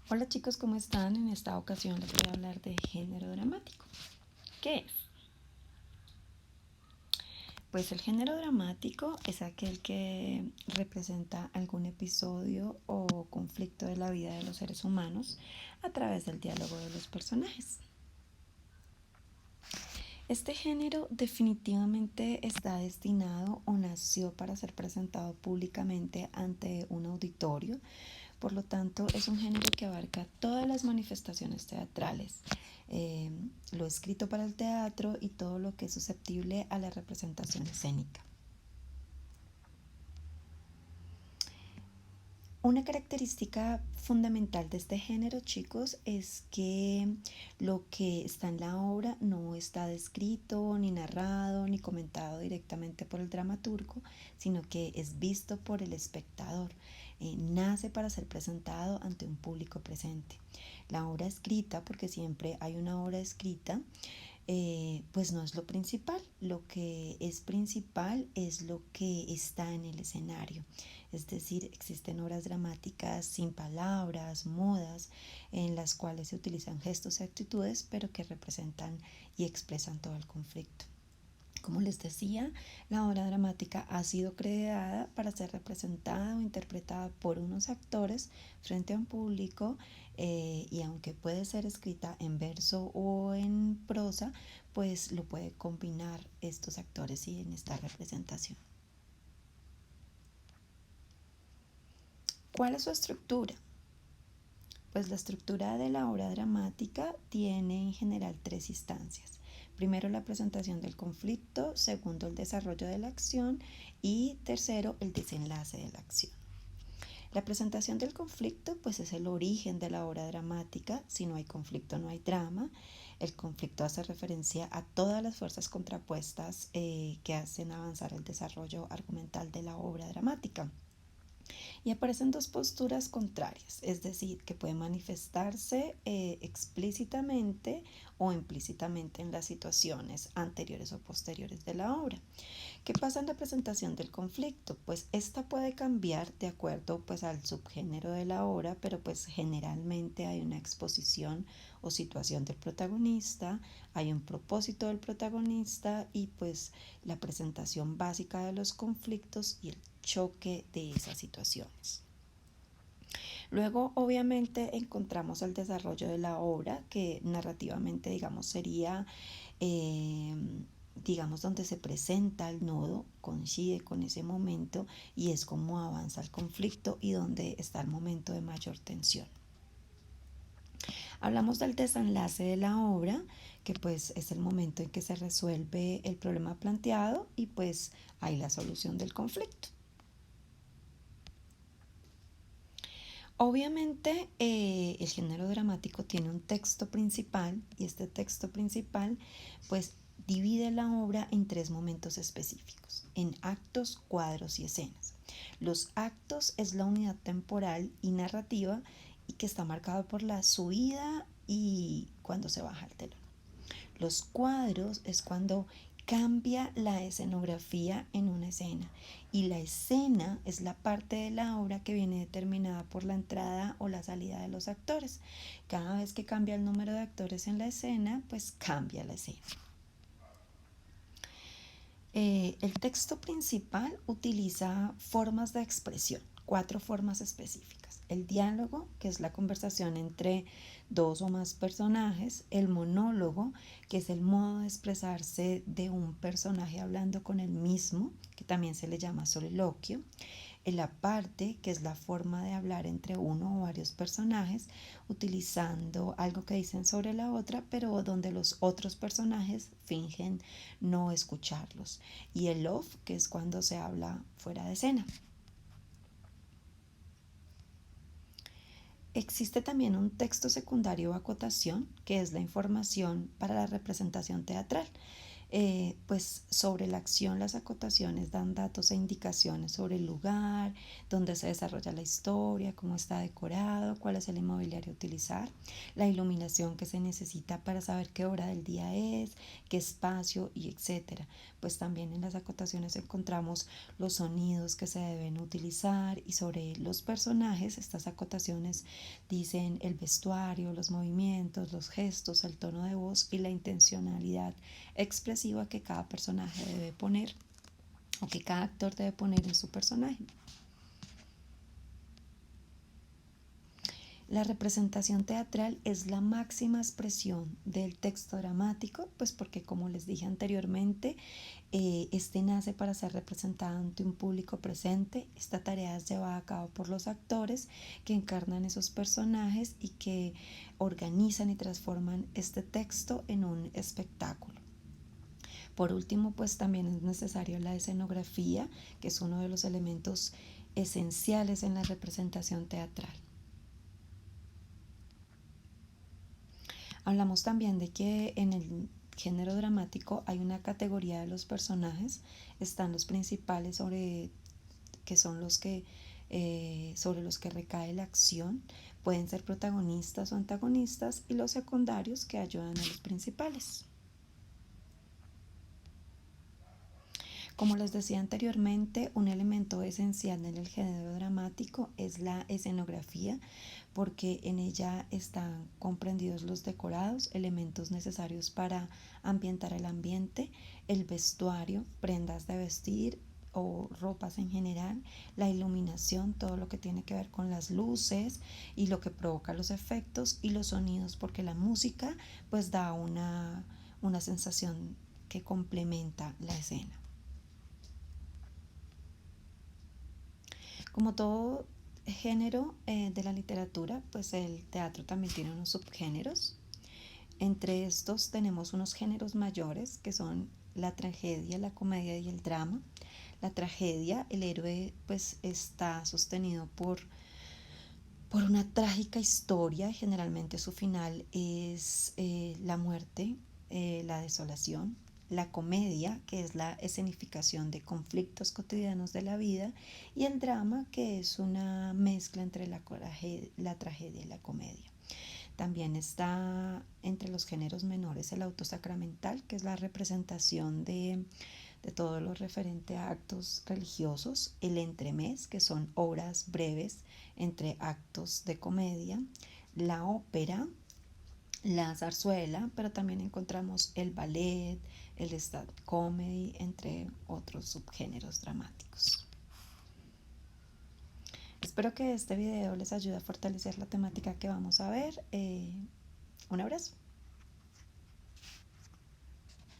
Hola chicos, ¿cómo están? En esta ocasión les voy a hablar de género dramático. ¿Qué es? Pues el género dramático es aquel que representa algún episodio o conflicto de la vida de los seres humanos a través del diálogo de los personajes. Este género definitivamente está destinado o nació para ser presentado públicamente ante un auditorio. Por lo tanto, es un género que abarca todas las manifestaciones teatrales, eh, lo escrito para el teatro y todo lo que es susceptible a la representación escénica. Una característica fundamental de este género, chicos, es que lo que está en la obra no está descrito, ni narrado, ni comentado directamente por el dramaturgo, sino que es visto por el espectador. Nace para ser presentado ante un público presente. La obra escrita, porque siempre hay una obra escrita, pues no es lo principal. Lo que es principal es lo que está en el escenario. Es decir, existen obras dramáticas sin palabras, mudas, en las cuales se utilizan gestos y actitudes, pero que representan y expresan todo el conflicto. Como les decía, la obra dramática ha sido creada para ser representada o interpretada por unos actores frente a un público, y aunque puede ser escrita en verso o en prosa, pues lo puede combinar estos actores y en esta representación. ¿Cuál es su estructura? Pues la estructura de la obra dramática tiene en general tres instancias. Primero, la presentación del conflicto, segundo, el desarrollo de la acción y tercero, el desenlace de la acción. La presentación del conflicto pues es el origen de la obra dramática. Si no hay conflicto no hay drama. El conflicto hace referencia a todas las fuerzas contrapuestas que hacen avanzar el desarrollo argumental de la obra dramática. Y aparecen dos posturas contrarias, es decir, que pueden manifestarse explícitamente o implícitamente en las situaciones anteriores o posteriores de la obra. ¿Qué pasa en la presentación del conflicto? Pues esta puede cambiar de acuerdo pues al subgénero de la obra, pero pues generalmente hay una exposición o situación del protagonista, hay un propósito del protagonista y pues la presentación básica de los conflictos y el choque de esas situaciones. Luego, obviamente, encontramos el desarrollo de la obra, que narrativamente, digamos, sería, eh, digamos, donde se presenta el nodo, coincide con ese momento y es como avanza el conflicto y donde está el momento de mayor tensión. Hablamos del desenlace de la obra, que pues es el momento en que se resuelve el problema planteado y pues hay la solución del conflicto. Obviamente el género dramático tiene un texto principal y este texto principal pues divide la obra en tres momentos específicos, en actos, cuadros y escenas. Los actos es la unidad temporal y narrativa y que está marcado por la subida y cuando se baja el telón. Los cuadros es cuando cambia la escenografía en una escena y la escena es la parte de la obra que viene determinada por la entrada o la salida de los actores. Cada vez que cambia el número de actores en la escena, pues cambia la escena. El texto principal utiliza formas de expresión, cuatro formas específicas. El diálogo, que es la conversación entre dos o más personajes. El monólogo, que es el modo de expresarse de un personaje hablando con el mismo, que también se le llama soliloquio. El aparte, que es la forma de hablar entre uno o varios personajes, utilizando algo que dicen sobre la otra, pero donde los otros personajes fingen no escucharlos. Y el off, que es cuando se habla fuera de escena. Existe también un texto secundario o acotación, que es la información para la representación teatral. Pues sobre la acción las acotaciones dan datos e indicaciones sobre el lugar, dónde se desarrolla la historia, cómo está decorado, cuál es el inmobiliario a utilizar, la iluminación que se necesita para saber qué hora del día es, qué espacio y etcétera. Pues también en las acotaciones encontramos los sonidos que se deben utilizar y sobre los personajes estas acotaciones dicen el vestuario, los movimientos, los gestos, el tono de voz y la intencionalidad expresiva que cada personaje debe poner o que cada actor debe poner en su personaje. La representación teatral es la máxima expresión del texto dramático, pues porque como les dije anteriormente, este nace para ser representado ante un público presente. Esta tarea es llevada a cabo por los actores que encarnan esos personajes y que organizan y transforman este texto en un espectáculo. Por último, pues también es necesario la escenografía, que es uno de los elementos esenciales en la representación teatral. Hablamos también de que en el género dramático hay una categoría de los personajes, están los principales que son los que sobre los que recae la acción, pueden ser protagonistas o antagonistas, y los secundarios que ayudan a los principales. Como les decía anteriormente, un elemento esencial en el género dramático es la escenografía, porque en ella están comprendidos los decorados, elementos necesarios para ambientar el ambiente, el vestuario, prendas de vestir o ropas en general, la iluminación, todo lo que tiene que ver con las luces y lo que provoca los efectos, y los sonidos, porque la música pues da una sensación que complementa la escena. Como todo género de la literatura, pues el teatro también tiene unos subgéneros. Entre estos tenemos unos géneros mayores que son la tragedia, la comedia y el drama. La tragedia, el héroe pues está sostenido por una trágica historia. Generalmente su final es la muerte, la desolación. La comedia, que es la escenificación de conflictos cotidianos de la vida, y el drama, que es una mezcla entre la tragedia y la comedia. También está entre los géneros menores el autosacramental, que es la representación de todo lo referente a actos religiosos, el entremés, que son obras breves entre actos de comedia, la ópera, la zarzuela, pero también encontramos el ballet, el stand comedy, entre otros subgéneros dramáticos. Espero que este video les ayude a fortalecer la temática que vamos a ver. Un abrazo.